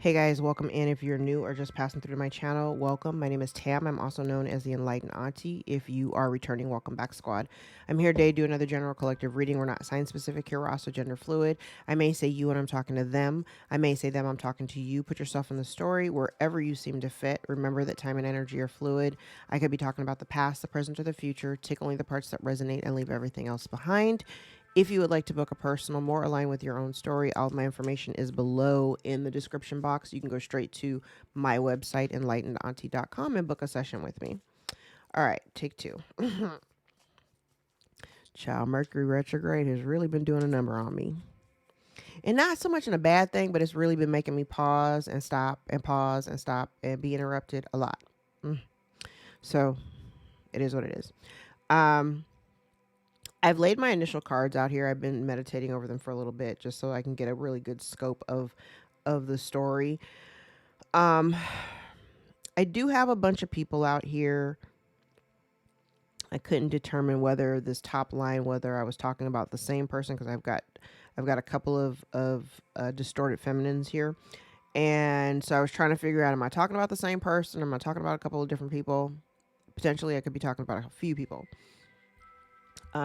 Hey guys, welcome in. If you're new or just passing through my channel, welcome. My name is Tam. I'm also known as the Enlightened Auntie. If you are returning, welcome back, squad. I'm here today to do another general collective reading. We're not sign specific here, we're also gender fluid. I may say you when I'm talking to them. I may say them, I'm talking to you. Put yourself in the story wherever you seem to fit. Remember that time and energy are fluid. I could be talking about the past, the present, or the future. Take only the parts that resonate and leave everything else behind. If you would like to book a personal, more aligned with your own story, all of my information is below in the description box. You can go straight to my website, EnlightenedAuntie.com, and book a session with me. All right, take two. Child, Mercury retrograde has really been doing a number on me. And not so much in a bad thing, but it's really been making me pause and stop and be interrupted a lot. So it is what it is. I've laid my initial cards out here. I've been meditating over them for a little bit just so I can get a really good scope of the story. I do have a bunch of people out here. I couldn't determine whether this top line, whether I was talking about the same person, because I've got a couple of distorted feminines here. And so I was trying to figure out, am I talking about the same person? Am I talking about a couple of different people? Potentially I could be talking about a few people.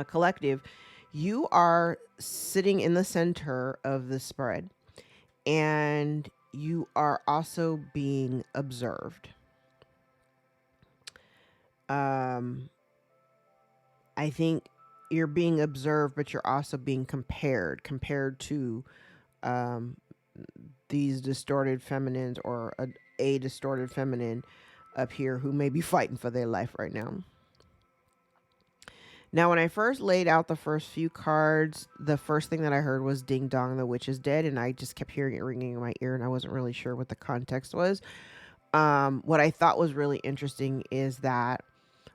Collective, you are sitting in the center of the spread and you are also being observed. I think you're being observed, but you're also being compared to these distorted feminines or a distorted feminine up here who may be fighting for their life right now. Now, when I first laid out the first few cards, the first thing that I heard was ding dong, the witch is dead. And I just kept hearing it ringing in my ear and I wasn't really sure what the context was. What I thought was really interesting is that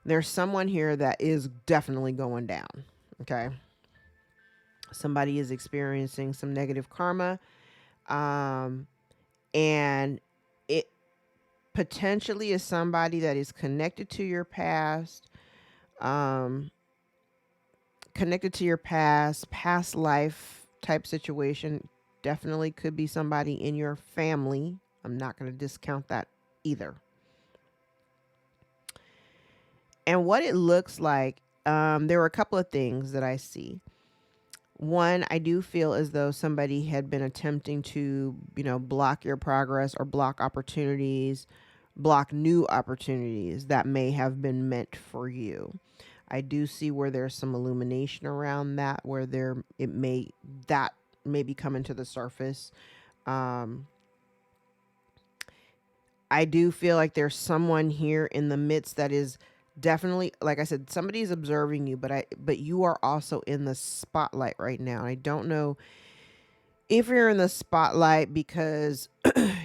there's someone here that is definitely going down. Okay. Somebody is experiencing some negative karma. And it potentially is somebody that is connected to your past. Past life type situation. Definitely could be somebody in your family. I'm not going to discount that either. And what it looks like, there were a couple of things that I see. One, I do feel as though somebody had been attempting to, block your progress or block opportunities, block new opportunities that may have been meant for you. I do see where there's some illumination around that, where that may be coming to the surface. I do feel like there's someone here in the midst that is definitely, like I said, somebody's observing you, but you are also in the spotlight right now. I don't know if you're in the spotlight because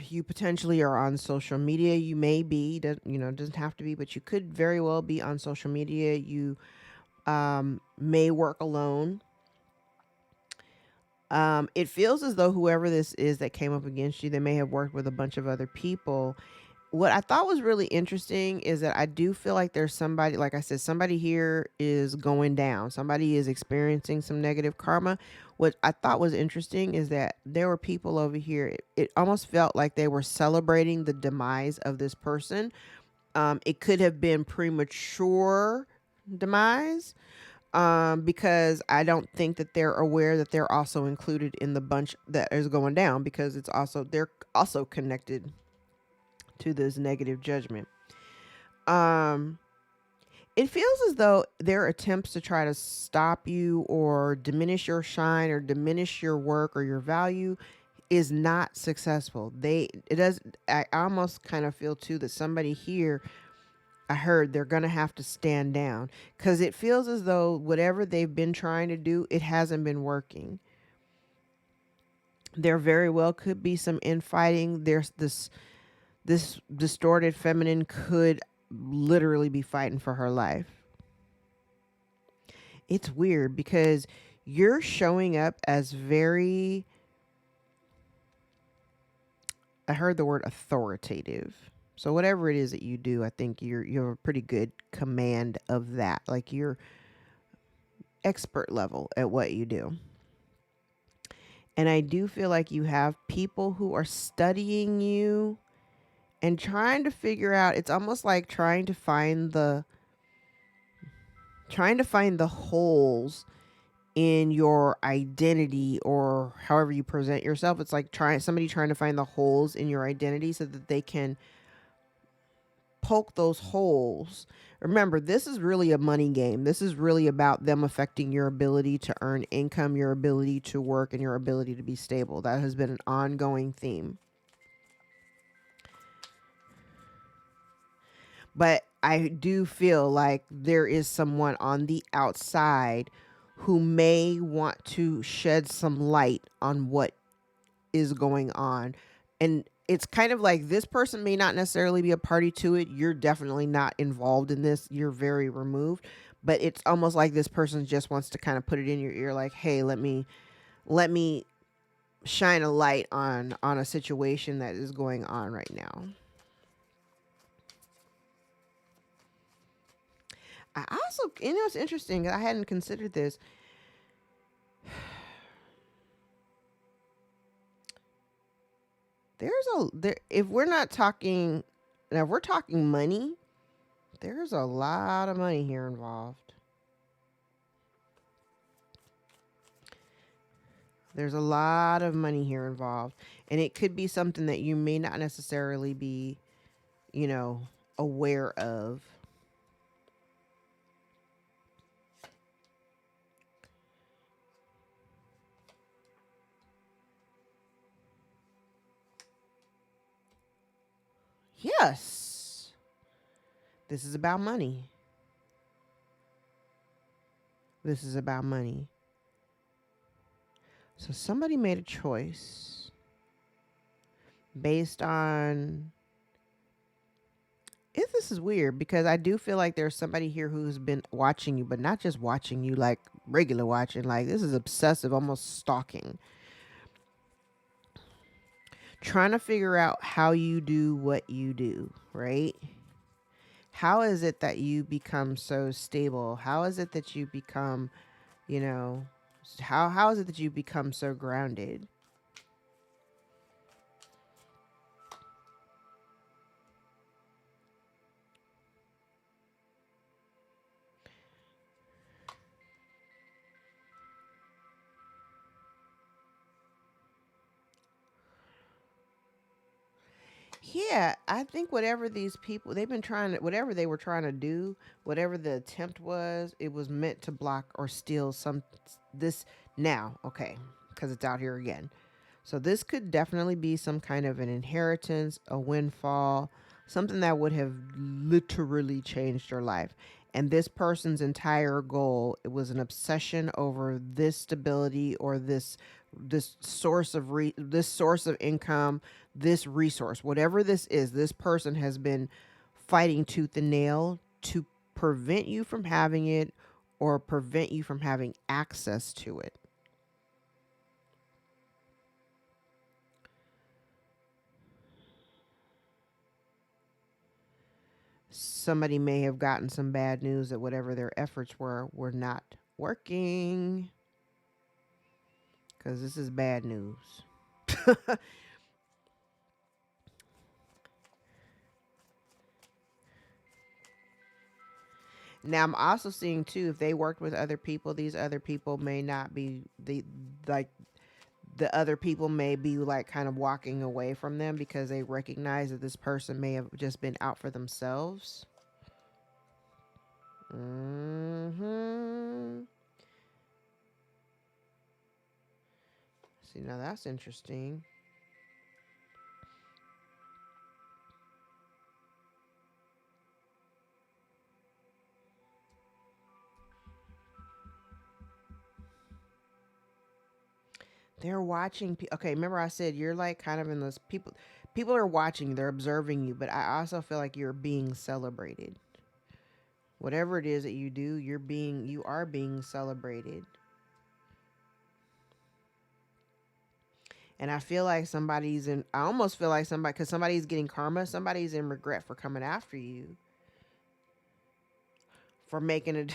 you potentially are on social media. You may be, doesn't have to be, but you could very well be on social media. You may work alone. It feels as though whoever this is that came up against you, they may have worked with a bunch of other people. What I thought was really interesting is that I do feel like there's somebody, like I said, somebody here is going down. Somebody is experiencing some negative karma. What I thought was interesting is that there were people over here. It almost felt like they were celebrating the demise of this person. It could have been premature demise. Because I don't think that they're aware that they're also included in the bunch that is going down, because they're also connected to this negative judgment. It feels as though their attempts to try to stop you or diminish your shine or diminish your work or your value is not successful. I almost kind of feel too that somebody here, I heard they're going to have to stand down, because it feels as though whatever they've been trying to do, it hasn't been working. There very well could be some infighting. There's this distorted feminine could literally be fighting for her life. It's weird because you're showing up as very, I heard the word authoritative. So whatever it is that you do, I think you have a pretty good command of that. Like you're expert level at what you do. And I do feel like you have people who are studying you and trying to figure out, it's almost like trying to find the holes in your identity or however you present yourself. It's like somebody trying to find the holes in your identity so that they can poke those holes. Remember, this is really a money game. This is really about them affecting your ability to earn income, your ability to work, and your ability to be stable. That has been an ongoing theme. But I do feel like there is someone on the outside who may want to shed some light on what is going on. And it's kind of like this person may not necessarily be a party to it. You're definitely not involved in this. You're very removed. But it's almost like this person just wants to kind of put it in your ear like, hey, let me shine a light on a situation that is going on right now. I also, it's interesting. I hadn't considered this. If we're not talking, now if we're talking money, there's a lot of money here involved. There's a lot of money here involved. And it could be something that you may not necessarily be, aware of. Yes. This is about money. This is about money. So somebody made a choice based on, this is weird because I do feel like there's somebody here who's been watching you, but not just watching you like regular watching. Like this is obsessive, almost stalking. Trying to figure out how you do what you do, right? How is it that you become so stable? How is it that you become, how is it that you become so grounded? Yeah, I think whatever these people, they've been trying to, whatever they were trying to do, whatever the attempt was, it was meant to block or steal this now, okay, because it's out here again. So this could definitely be some kind of an inheritance, a windfall, something that would have literally changed your life. And this person's entire goal, it was an obsession over this stability or this source of income, this resource, whatever this is. This person has been fighting tooth and nail to prevent you from having it or prevent you from having access to it. Somebody may have gotten some bad news that whatever their efforts were not working, because this is bad news. Now I'm also seeing too, if they worked with other people, these other people may not be the other people may be like kind of walking away from them because they recognize that this person may have just been out for themselves. See, now that's interesting. They're watching. Okay, remember I said you're like kind of in those people. People are watching. They're observing you, but I also feel like you're being celebrated. Whatever it is that you do, you are being celebrated. And I feel like I almost feel like because somebody's getting karma, somebody's in regret for coming after you, for making it.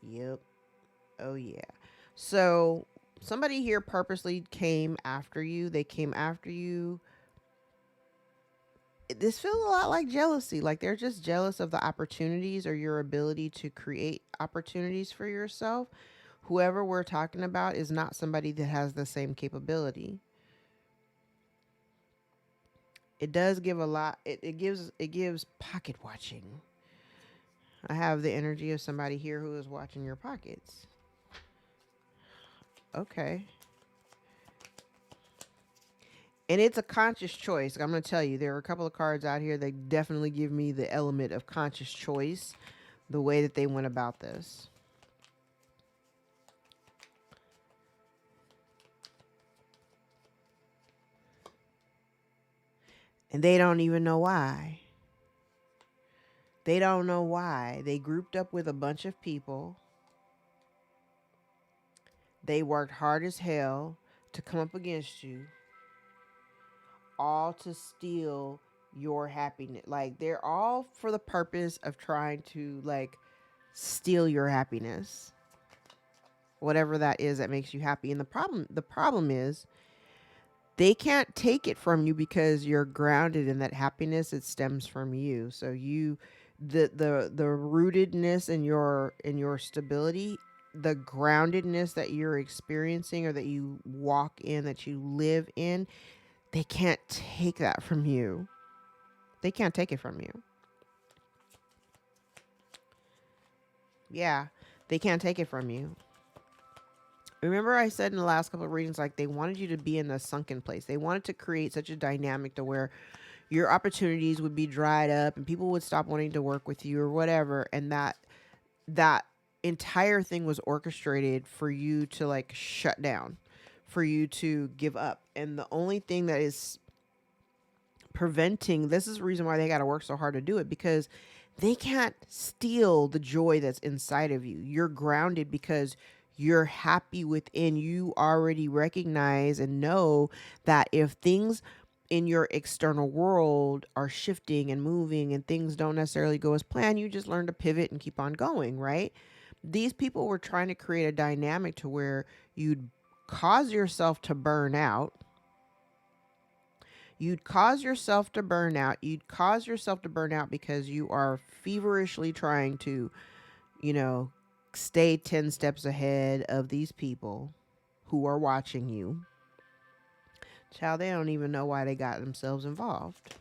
Yep. Oh, yeah. So somebody here purposely came after you. They came after you. This feels a lot like jealousy. Like they're just jealous of the opportunities or your ability to create opportunities for yourself. Whoever we're talking about is not somebody that has the same capability. It does give a lot. It gives pocket watching. I have the energy of somebody here who is watching your pockets. Okay. And it's a conscious choice. I'm going to tell you, there are a couple of cards out here that definitely give me the element of conscious choice, the way that they went about this. And they don't even know why. They don't know why. They grouped up with a bunch of people. They worked hard as hell to come up against you, all to steal your happiness. Like they're all for the purpose of trying to like steal your happiness. Whatever that is that makes you happy. And the problem is they can't take it from you because you're grounded in that happiness. It stems from you. So you the rootedness in your stability, the groundedness that you're experiencing or that you walk in, that you live in, they can't take that from you. They can't take it from you. Yeah, they can't take it from you. Remember I said in the last couple of readings, like they wanted you to be in a sunken place. They wanted to create such a dynamic to where your opportunities would be dried up and people would stop wanting to work with you or whatever. And that entire thing was orchestrated for you to like shut down, for you to give up. And the only thing that is preventing this is the reason why they got to work so hard to do it, because they can't steal the joy that's inside of you. You're grounded because you're happy within. You already recognize and know that if things in your external world are shifting and moving and things don't necessarily go as planned, you just learn to pivot and keep on going, right? These people were trying to create a dynamic to where you'd cause yourself to burn out. You'd cause yourself to burn out. You'd cause yourself to burn out because you are feverishly trying to, you know, stay 10 steps ahead of these people who are watching you. Child, they don't even know why they got themselves involved.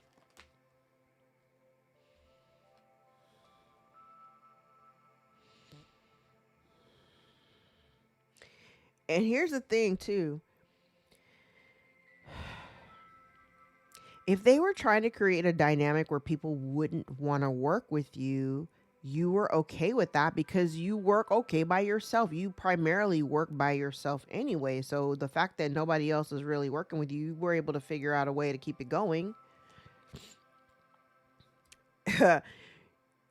And here's the thing, too. If they were trying to create a dynamic where people wouldn't want to work with you, you were okay with that because you work okay by yourself. You primarily work by yourself anyway. So the fact that nobody else is really working with you, you were able to figure out a way to keep it going.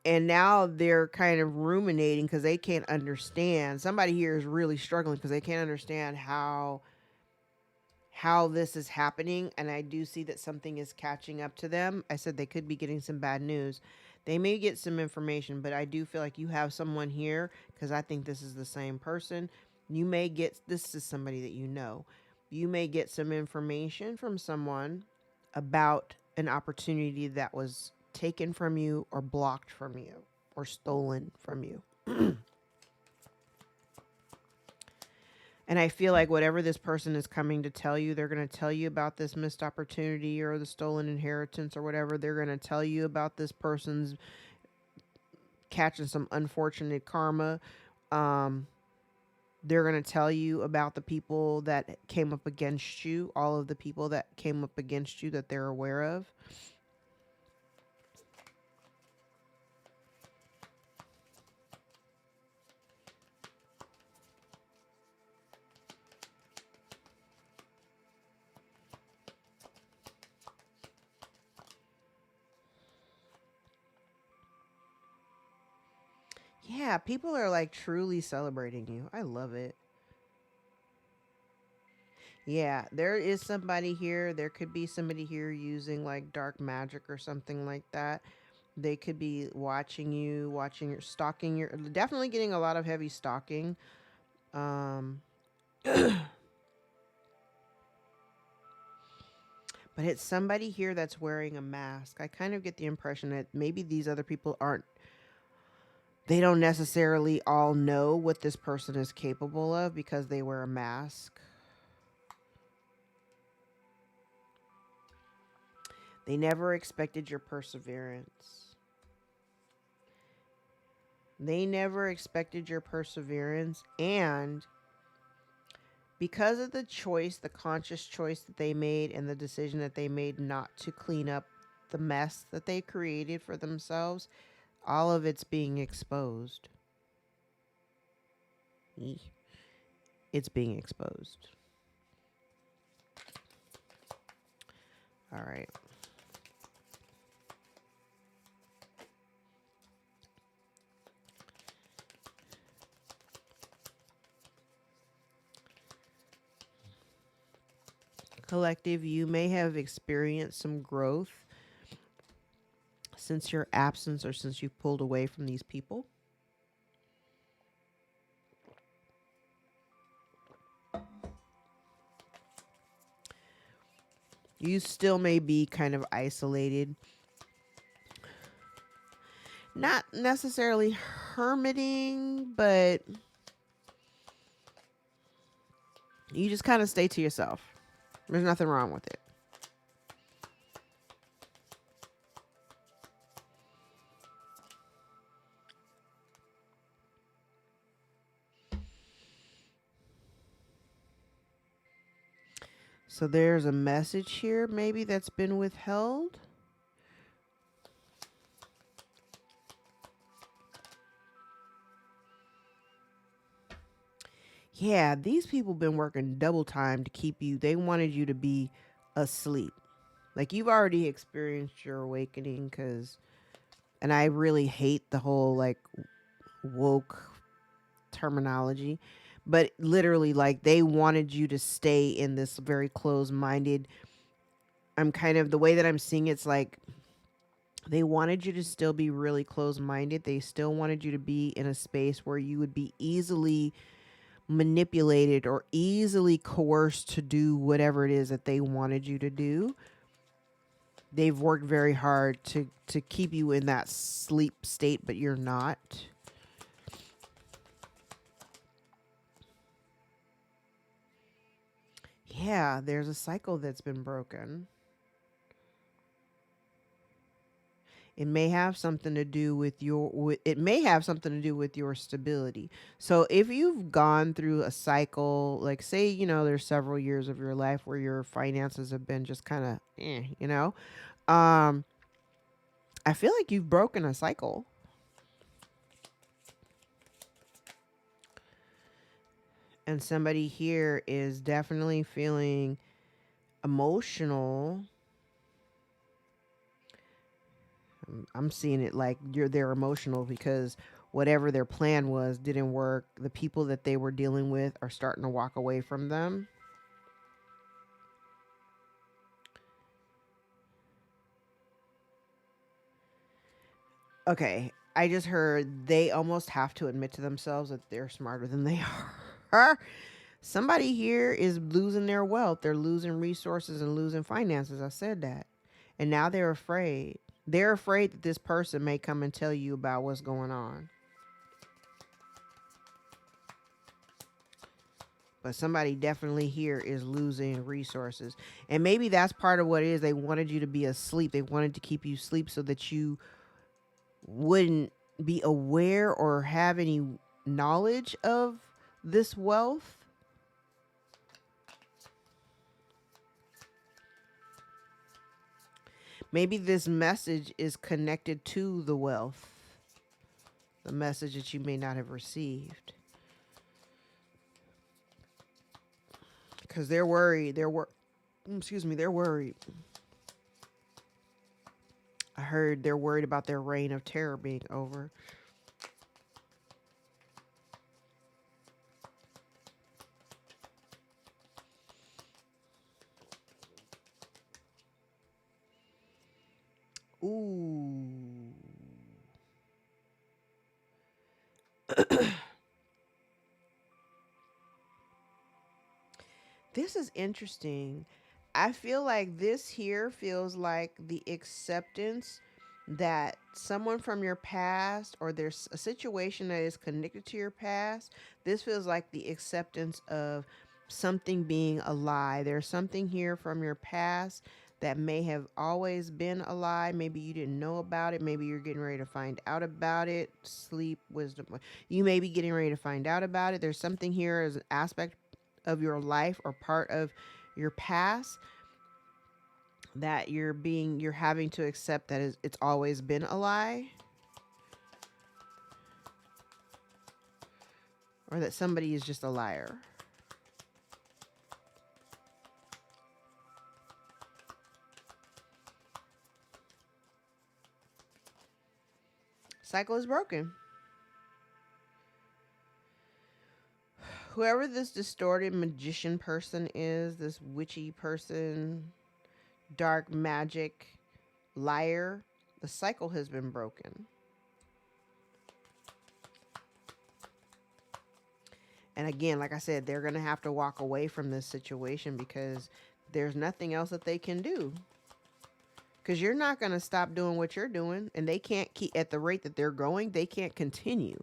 And now they're kind of ruminating because they can't understand. Somebody here is really struggling because they can't understand how this is happening, and I do see that something is catching up to them. I said they could be getting some bad news. They may get some information, but I do feel like you have someone here, because I think this is the same person. You may get, this is somebody that you know. You may get some information from someone about an opportunity that was taken from you or blocked from you or stolen from you. And I feel like whatever this person is coming to tell you, they're going to tell you about this missed opportunity or the stolen inheritance or whatever. They're going to tell you about this person's catching some unfortunate karma. Um, they're going to tell you about the people that came up against you, all of the people that came up against you that they're aware of. Yeah, people are like truly celebrating you. I love it. Yeah, there is somebody here. There could be somebody here using like dark magic or something like that. They could be watching you, watching your stalking your definitely getting a lot of heavy stalking. Um But it's somebody here that's wearing a mask. I kind of get the impression that maybe these other people aren't, they don't necessarily all know what this person is capable of because they wear a mask. They never expected your perseverance. They never expected your perseverance. And because of the choice, the conscious choice that they made and the decision that they made not to clean up the mess that they created for themselves, all of it's being exposed. It's being exposed. All right. Collective, you may have experienced some growth since your absence or since you pulled away from these people. You still may be kind of isolated. Not necessarily hermiting, but you just kind of stay to yourself. There's nothing wrong with it. So there's a message here maybe that's been withheld. Yeah, these people been working double time to keep you. They wanted you to be asleep. Like you've already experienced your awakening and I really hate the whole like woke terminology, but literally like they wanted you to stay in this very closed-minded. I'm kind of the way that I'm seeing it's like they wanted you to still be really closed-minded. They still wanted you to be in a space where you would be easily manipulated or easily coerced to do whatever it is that they wanted you to do. They've worked very hard to keep you in that sleep state, but you're not. Yeah, there's a cycle that's been broken. It may have something to do with it may have something to do with your stability. So if you've gone through a cycle, like say, there's several years of your life where your finances have been just kind of um I feel like you've broken a cycle. And somebody here is definitely feeling emotional. I'm seeing it like they're emotional because whatever their plan was didn't work. The people that they were dealing with are starting to walk away from them. Okay, I just heard they almost have to admit to themselves that they're smarter than they are. Somebody here is losing their wealth. They're losing resources and losing finances. I said that. And now they're afraid. They're afraid that this person may come and tell you about what's going on. But somebody definitely here is losing resources. And maybe that's part of what it is. They wanted you to be asleep. They wanted to keep you asleep so that you wouldn't be aware or have any knowledge of this wealth. Maybe this message is connected to the wealth, the message that you may not have received. Because they're worried. They're worried. I heard they're worried about their reign of terror being over. Ooh. This is interesting. I feel like this here feels like the acceptance that someone from your past, or there's a situation that is connected to your past. This feels like the acceptance of something being a lie. There's something here from your past that may have always been a lie. Maybe you didn't know about it. Maybe you're getting ready to find out about it. Sleep, wisdom. You may be getting ready to find out about it. There's something here as an aspect of your life or part of your past that you're having to accept that it's always been a lie, or that somebody is just a liar. Cycle is broken. Whoever this distorted magician person is, this witchy person, dark magic liar, the cycle has been broken. And again, like I said, they're going to have to walk away from this situation because there's nothing else that they can do. Because you're not going to stop doing what you're doing, and they can't keep at the rate that they're going. They can't continue.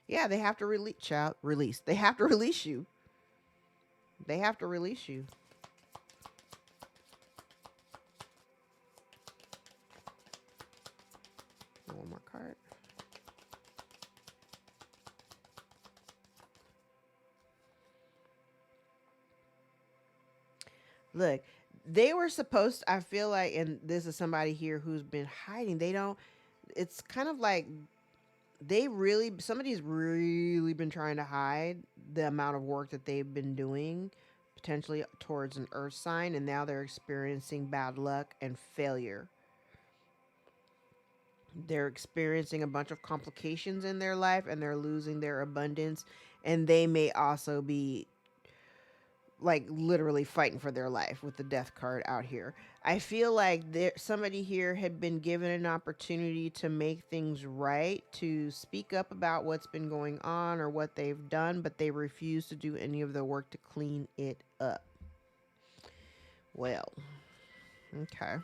Yeah, they have to release. They have to release you. They have to release you. One more card. Look, they were supposed I feel like, and this is somebody here who's been hiding. It's kind of like somebody's really been trying to hide the amount of work that they've been doing, potentially towards an earth sign, and now they're experiencing bad luck and failure. They're experiencing a bunch of complications in their life, and they're losing their abundance, and they may also be like literally fighting for their life with the death card out here. I feel like somebody here had been given an opportunity to make things right, to speak up about what's been going on or what they've done, but they refuse to do any of the work to clean it up. Well, okay.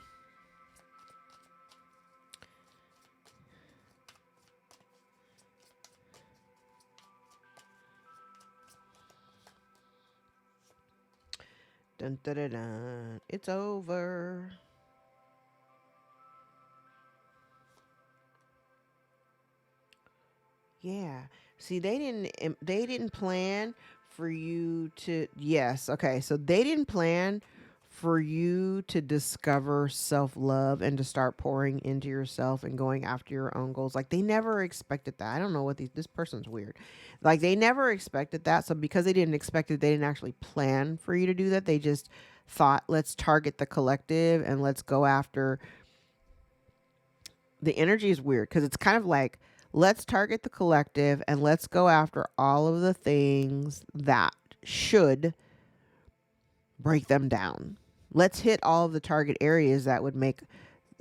Dun, dun, dun, dun. It's over. Yeah. See, they didn't plan for you to yes, okay. So they didn't plan for you to discover self-love and to start pouring into yourself and going after your own goals. Like they never expected that. I don't know what this person's weird. Like they never expected that. So because they didn't expect it, they didn't actually plan for you to do that. They just thought, let's target the collective and let's go after. The energy is weird because it's kind of like, let's target the collective and let's go after all of the things that should break them down. Let's hit all of the target areas that would make,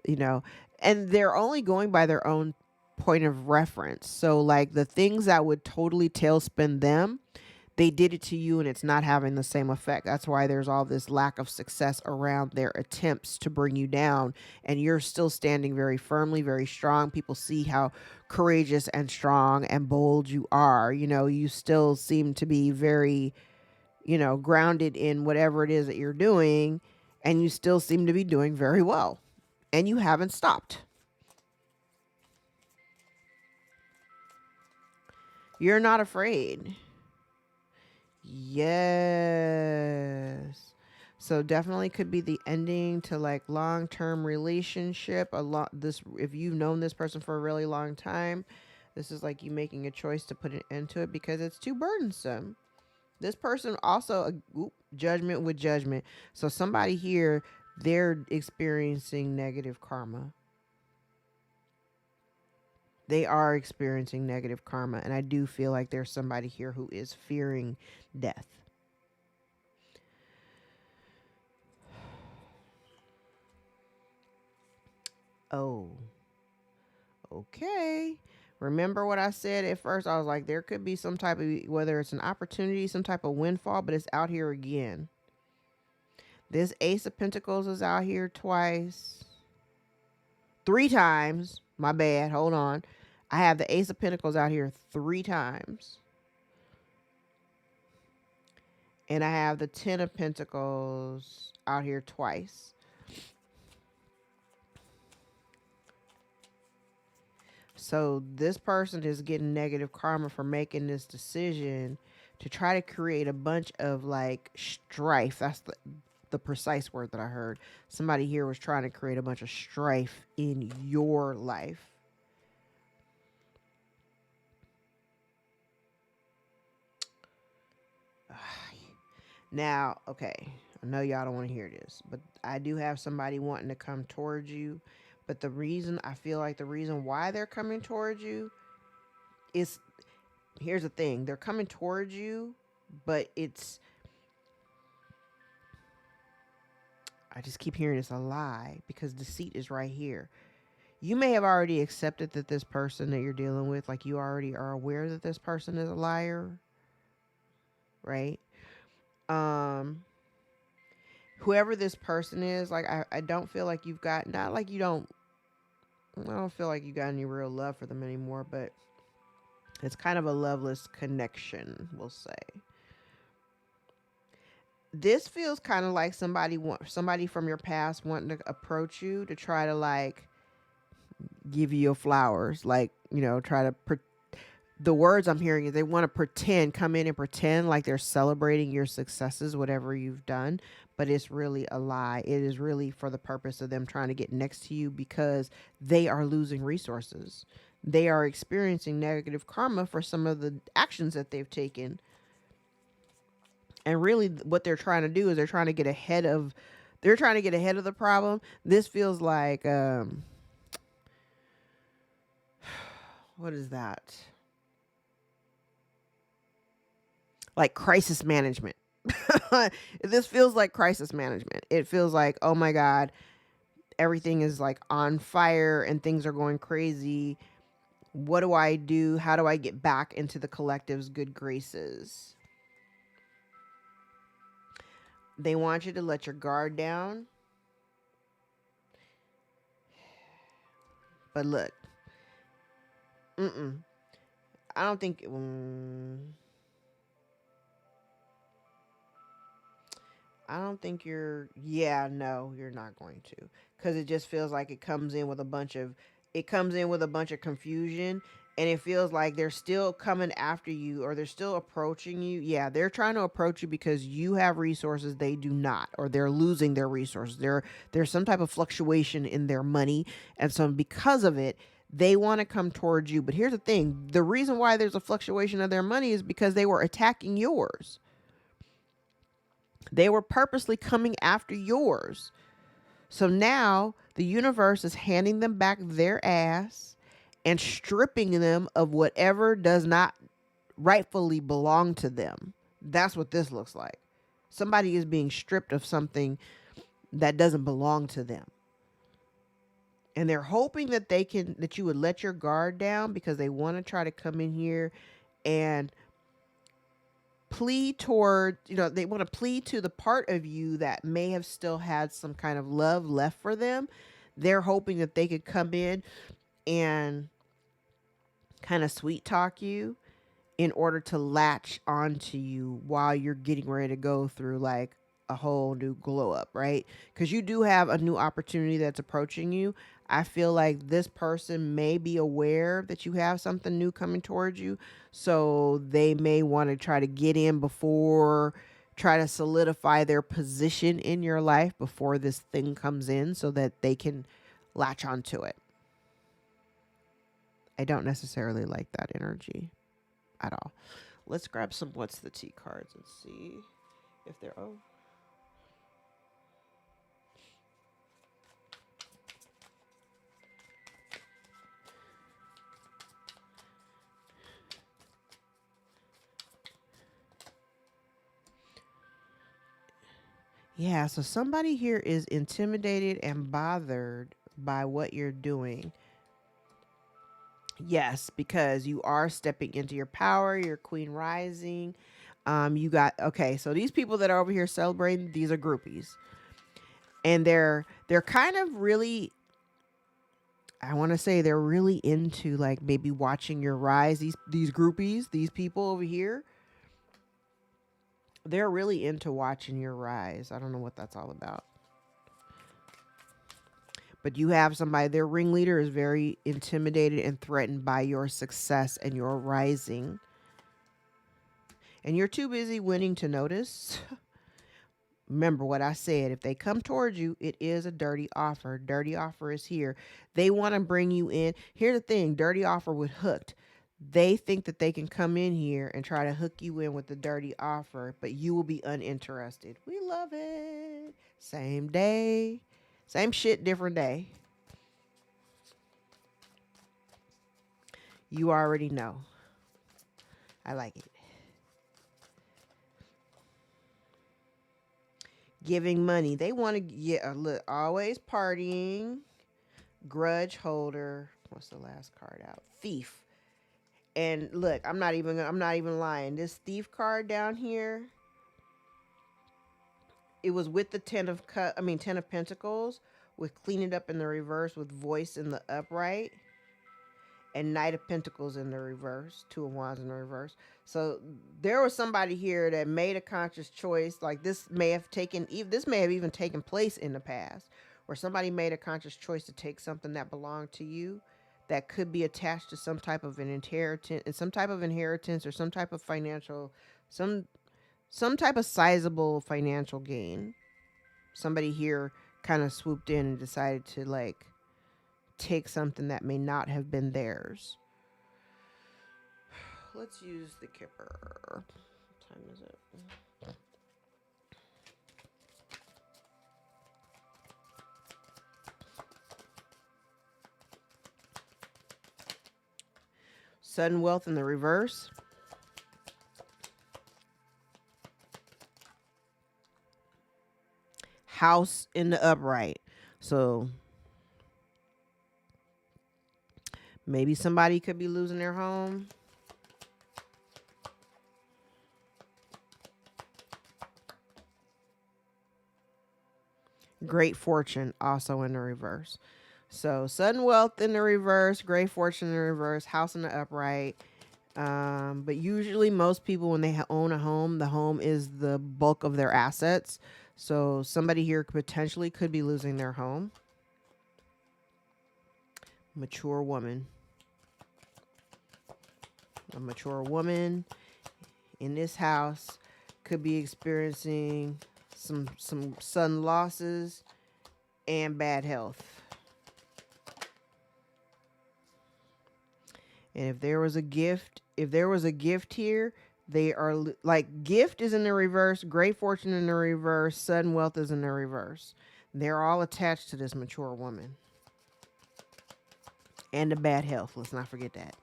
you know, and they're only going by their own point of reference. So, like the things that would totally tailspin them, they did it to you and it's not having the same effect. That's why there's all this lack of success around their attempts to bring you down. And you're still standing very firmly, very strong. People see how courageous and strong and bold you are. You still seem to be very, grounded in whatever it is that you're doing. And you still seem to be doing very well. And you haven't stopped. You're not afraid. Yes. So definitely could be the ending to like long-term relationship. A lot this if you've known this person for a really long time, this is like you making a choice to put an end to it because it's too burdensome. This person also judgment with judgment. So somebody here, they're experiencing negative karma. They are experiencing negative karma, and I do feel like there's somebody here who is fearing death. Oh, okay. Remember what I said at first? I was like, there could be some type of, whether it's an opportunity, some type of windfall, but it's out here again. This Ace of Pentacles is out here twice. 3 times. My bad. Hold on. I have the Ace of Pentacles out here 3 times. And I have the 10 of Pentacles out here twice. So this person is getting negative karma for making this decision to try to create a bunch of like strife. That's the precise word that I heard. Somebody here was trying to create a bunch of strife in your life. Now, okay, I know y'all don't want to hear this, but I do have somebody wanting to come towards you. But the reason, I feel like the reason why they're coming towards you is, here's the thing. They're coming towards you, but it's, I just keep hearing it's a lie because deceit is right here. You may have already accepted that this person that you're dealing with, like you already are aware that this person is a liar, right? Whoever this person is, like I don't feel like you've got, not like you don't, I don't feel like you got any real love for them anymore, but it's kind of a loveless connection, we'll say. This feels kind of like somebody from your past wanting to approach you to try to like give you your flowers, like, you know, try to the words I'm hearing is they want to come in and pretend like they're celebrating your successes, whatever you've done, but it's really a lie. It is really for the purpose of them trying to get next to you because they are losing resources. They are experiencing negative karma for some of the actions that they've taken. And really what they're trying to do is they're trying to get ahead of the problem. This feels like, what is that? Like crisis management. This feels like crisis management. It feels like, oh my God, everything is like on fire and things are going crazy. What do I do? How do I get back into the collective's good graces? They want you to let your guard down. But look, I don't think, I don't think you're, yeah, no, you're not going to. Because it just feels like it comes in with a bunch of confusion. And it feels like they're still coming after you or they're still approaching you. Yeah, they're trying to approach you because you have resources they do not, or they're losing their resources. There's some type of fluctuation in their money. And so because of it, they want to come towards you. But here's the thing. The reason why there's a fluctuation of their money is because they were attacking yours. They were purposely coming after yours. So now the universe is handing them back their ass and stripping them of whatever does not rightfully belong to them. That's what this looks like. Somebody is being stripped of something that doesn't belong to them. And they're hoping that you would let your guard down because they want to try to come in here and plead toward, they want to plead to the part of you that may have still had some kind of love left for them. They're hoping that they could come in and kind of sweet talk you in order to latch onto you while you're getting ready to go through like a whole new glow up, right? Because you do have a new opportunity that's approaching you. I feel like this person may be aware that you have something new coming towards you. So they may want to try to get in before, try to solidify their position in your life before this thing comes in so that they can latch onto it. I don't necessarily like that energy at all. Let's grab some what's the tea cards and see if they're, oh. Yeah, so somebody here is intimidated and bothered by what you're doing. Yes, because you are stepping into your power, your queen rising. You got, okay, so these people that are over here celebrating, these are groupies. And they're kind of really, I want to say they're really into like maybe watching your rise. These groupies, these people over here, they're really into watching your rise. I don't know what that's all about. But you have somebody, their ringleader is very intimidated and threatened by your success and your rising. And you're too busy winning to notice. Remember what I said. If they come towards you, it is a dirty offer. Dirty offer is here. They want to bring you in. Here's the thing, dirty offer with hooked. They think that they can come in here and try to hook you in with the dirty offer, but you will be uninterested. We love it. Same day. Same shit, different day. You already know. I like it. Giving money. They want to get, look, always partying. Grudge holder. What's the last card out? Thief. And look, I'm not even lying. This thief card down here, it was with the 10 of Pentacles, with clean it up in the reverse, with voice in the upright, and Knight of Pentacles in the reverse, Two of Wands in the reverse. So there was somebody here that made a conscious choice. Like this may have even taken place in the past, where somebody made a conscious choice to take something that belonged to you, that could be attached to some type of an inheritance, or some type of financial, some type of sizable financial gain. Somebody here kind of swooped in and decided to like take something that may not have been theirs. Let's use the Kipper. What time is it? Sudden wealth in the reverse. House in the upright. So maybe somebody could be losing their home. Great fortune also in the reverse. So sudden wealth in the reverse, great fortune in the reverse, house in the upright. But usually most people, when they own a home, the home is the bulk of their assets. So somebody here potentially could be losing their home. Mature woman. A mature woman in this house could be experiencing some sudden losses and bad health. And if there was a gift here, they are like, gift is in the reverse, great fortune in the reverse, sudden wealth is in the reverse. They're all attached to this mature woman. And the bad health, let's not forget that.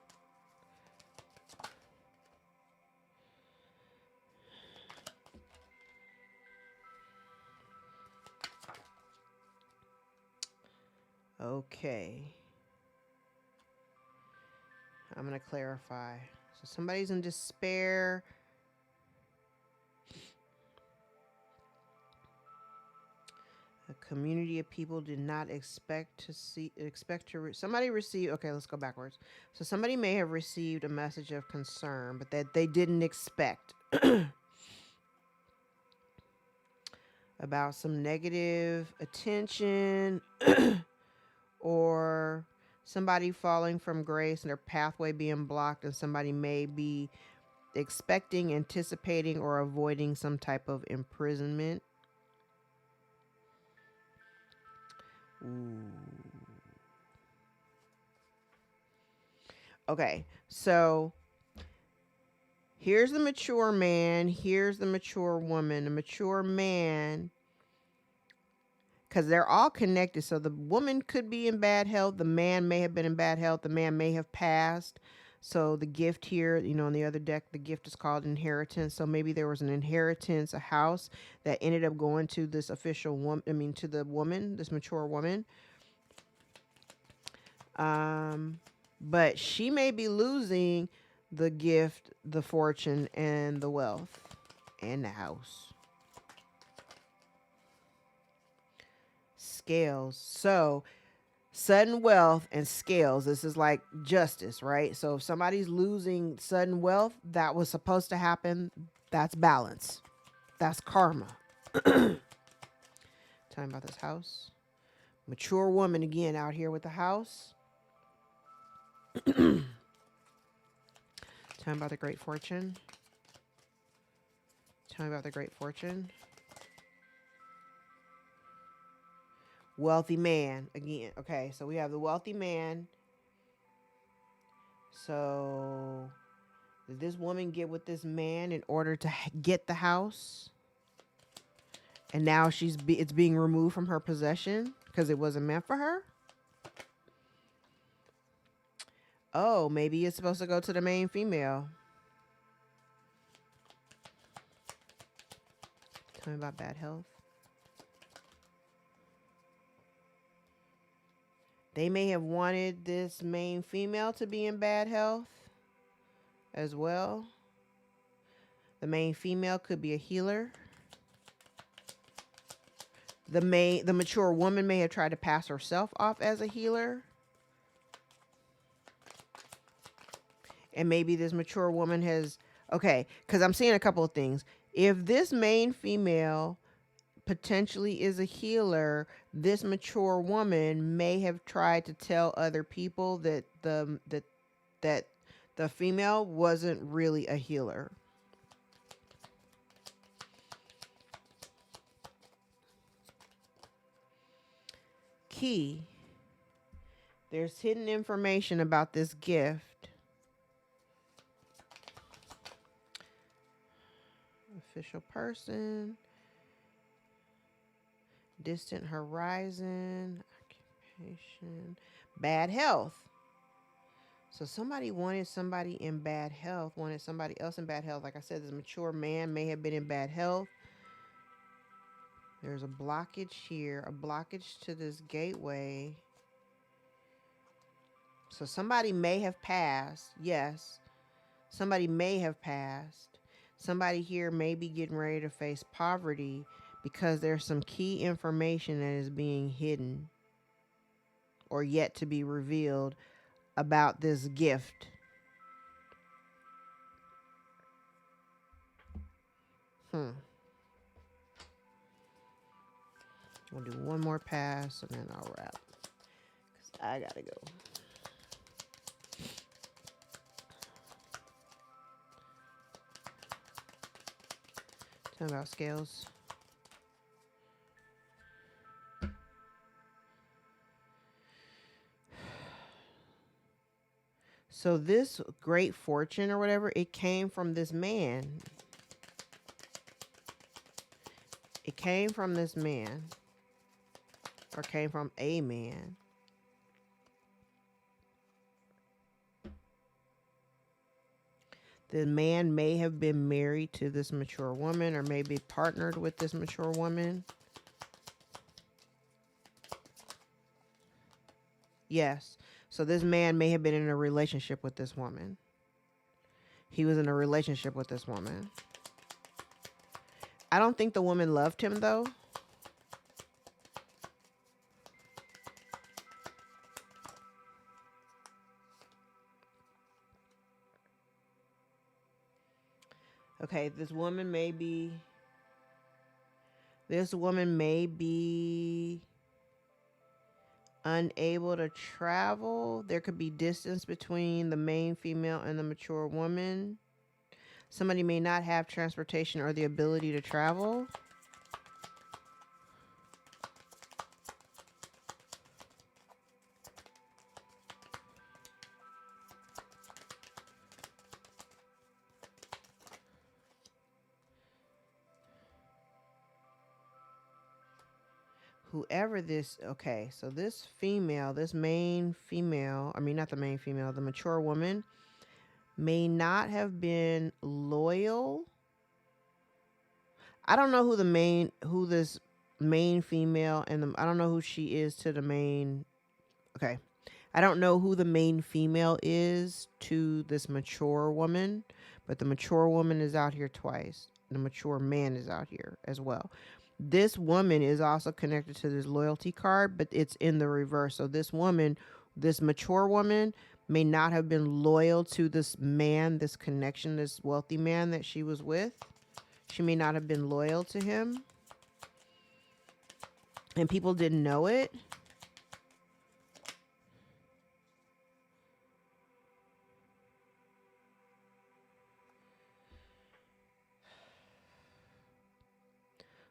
Okay. I'm going to clarify. So somebody's in despair. A community of people did not expect to somebody received, okay, let's go backwards. So somebody may have received a message of concern, but that they didn't expect. About some negative attention or somebody falling from grace and their pathway being blocked, and somebody may be expecting, anticipating, or avoiding some type of imprisonment. Ooh. Okay, so here's the mature man, here's the mature woman. The mature man, because they're all connected. So the woman could be in bad health. The man may have been in bad health. The man may have passed. So the gift here, on the other deck, the gift is called inheritance. So maybe there was an inheritance, a house that ended up going to this official woman, to the woman, this mature woman. But she may be losing the gift, the fortune, and the wealth, and the house. Scales. So sudden wealth and scales. This is like justice, right? So if somebody's losing sudden wealth, that was supposed to happen. That's balance. That's karma. Talking about this house. Mature woman again out here with the house. Talking about the great fortune. Talking about the great fortune. Wealthy man again. Okay, so we have the wealthy man. So did this woman get with this man in order to get the house? And now it's being removed from her possession because it wasn't meant for her? Oh, maybe it's supposed to go to the main female. Tell me about bad health. They may have wanted this main female to be in bad health as well. The main female could be a healer. The mature woman may have tried to pass herself off as a healer. And maybe this mature woman has, okay, because I'm seeing a couple of things. If this main female potentially is a healer, this mature woman may have tried to tell other people that the female wasn't really a healer. Key. There's hidden information about this gift. Official person. Distant horizon. Occupation. Bad health. So somebody wanted somebody in bad health, wanted somebody else in bad health. Like I said, this mature man may have been in bad health. There's a blockage here, a blockage to this gateway. So somebody may have passed. Yes, somebody may have passed. Somebody here may be getting ready to face poverty because there's some key information that is being hidden or yet to be revealed about this gift. We'll do one more pass and then I'll wrap. 'Cause I gotta go. Talking about scales. So this great fortune or whatever, it came from this man. It came from this man. Or came from a man. The man may have been married to this mature woman or maybe partnered with this mature woman. Yes. So this man may have been in a relationship with this woman. He was in a relationship with this woman. I don't think the woman loved him though. Okay, this woman may be unable to travel. There could be distance between the main female and the mature woman. Somebody may not have transportation or the ability to travel. Whoever this, okay, so this female, this main female, I mean, not the main female, the mature woman may not have been loyal. I don't know who this main female and I don't know who she is to the main. Okay. I don't know who the main female is to this mature woman, but the mature woman is out here twice. The mature man is out here as well. This woman is also connected to this loyalty card, but it's in the reverse. So this woman, this mature woman, may not have been loyal to this man, this connection, this wealthy man that she was with. She may not have been loyal to him, and people didn't know it.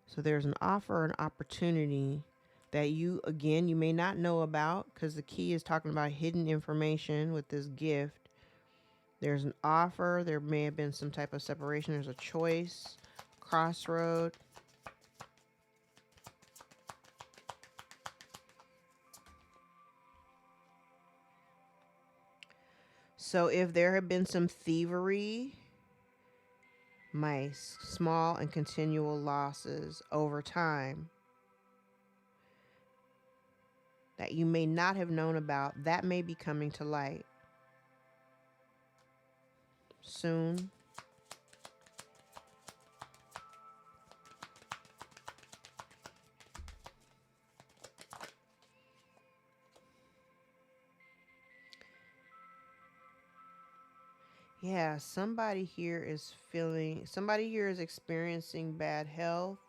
So there's an offer, an opportunity that you, again, you may not know about, because the key is talking about hidden information with this gift. There's an offer. There may have been some type of separation. There's a choice, crossroad. So if there have been some thievery, mice, small and continual losses over time that you may not have known about, that may be coming to light soon. Yeah, somebody here is experiencing bad health.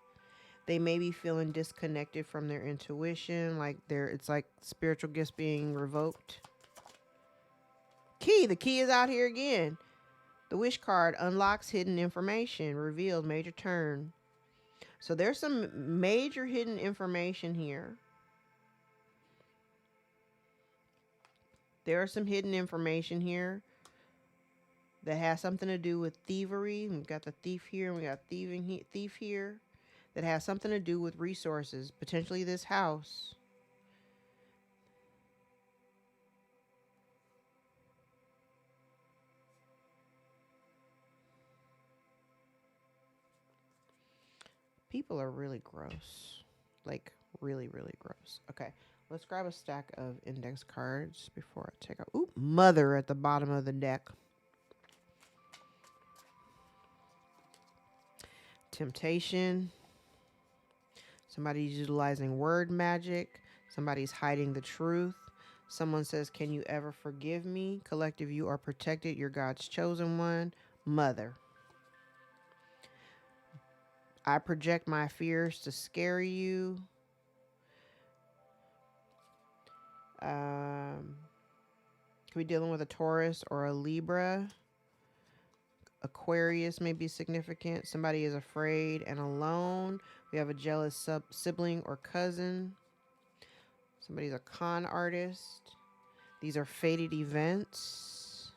They may be feeling disconnected from their intuition, like it's like spiritual gifts being revoked. The key is out here again. The wish card unlocks hidden information, revealed major turn. So there's some major hidden information here. There are some hidden information here that has something to do with thievery. We've got the thief here, and we got thief here. That has something to do with resources, potentially this house. People are really gross. Like, really, really gross. Okay, let's grab a stack of index cards before I take out. Ooh, mother at the bottom of the deck. Temptation. Somebody's utilizing word magic. Somebody's hiding the truth. Someone says, can you ever forgive me? Collective, you are protected. You're God's chosen one. Mother. I project my fears to scare you. Could be dealing with a Taurus or a Libra. Aquarius may be significant. Somebody is afraid and alone. We have a jealous sibling or cousin. Somebody's a con artist. These are fated events.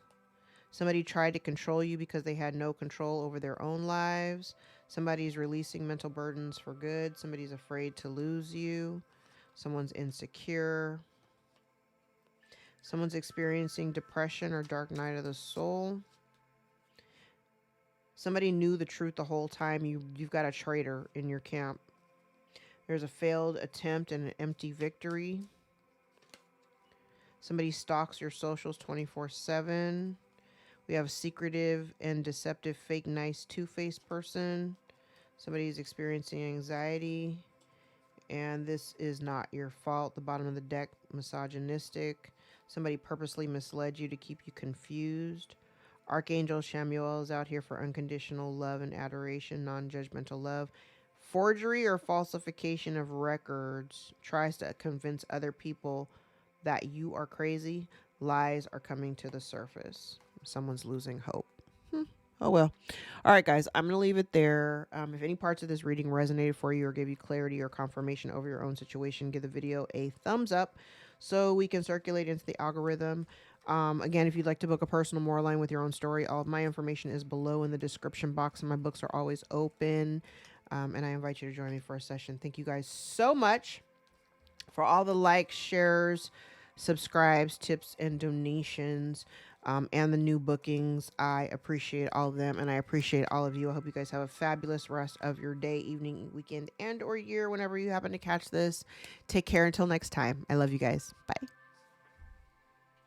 Somebody tried to control you because they had no control over their own lives. Somebody's releasing mental burdens for good. Somebody's afraid to lose you. Someone's insecure. Someone's experiencing depression or dark night of the soul. Somebody knew the truth the whole time. You've got a traitor in your camp. There's a failed attempt and an empty victory. Somebody stalks your socials 24/7. We have a secretive and deceptive, fake, nice, two-faced person. Somebody's experiencing anxiety. And this is not your fault. The bottom of the deck, misogynistic. Somebody purposely misled you to keep you confused. Archangel Shamuel is out here for unconditional love and adoration, non-judgmental love. Forgery or falsification of records tries to convince other people that you are crazy. Lies are coming to the surface. Someone's losing hope. Oh, well. All right, guys, I'm going to leave it there. If any parts of this reading resonated for you or gave you clarity or confirmation over your own situation, give the video a thumbs up so we can circulate into the algorithm. Again, if you'd like to book a personal more aligned with your own story, all of my information is below in the description box, and my books are always open. And I invite you to join me for a session. Thank you guys so much for all the likes, shares, subscribes, tips, and donations. And the new bookings. I appreciate all of them, and I appreciate all of you. I hope you guys have a fabulous rest of your day, evening, weekend, and or year whenever you happen to catch this. Take care until next time. I love you guys. Bye.